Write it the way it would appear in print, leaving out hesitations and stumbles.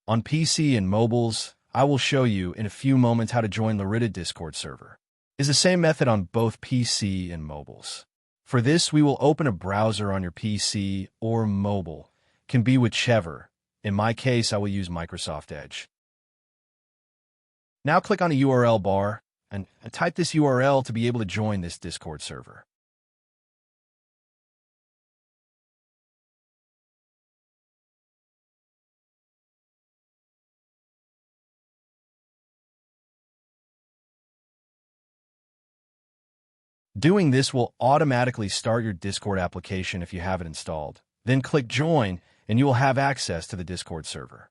On PC and mobiles, I will show you in a few moments how to join Loritta Discord server. It's the same method on both PC and mobiles. For this, we will open a browser on your PC or mobile. Can be whichever. In my case, I will use Microsoft Edge. Now click on the URL bar and type this URL to be able to join this Discord server. Doing this will automatically start your Discord application if you have it installed. Then click Join, and you will have access to the Discord server.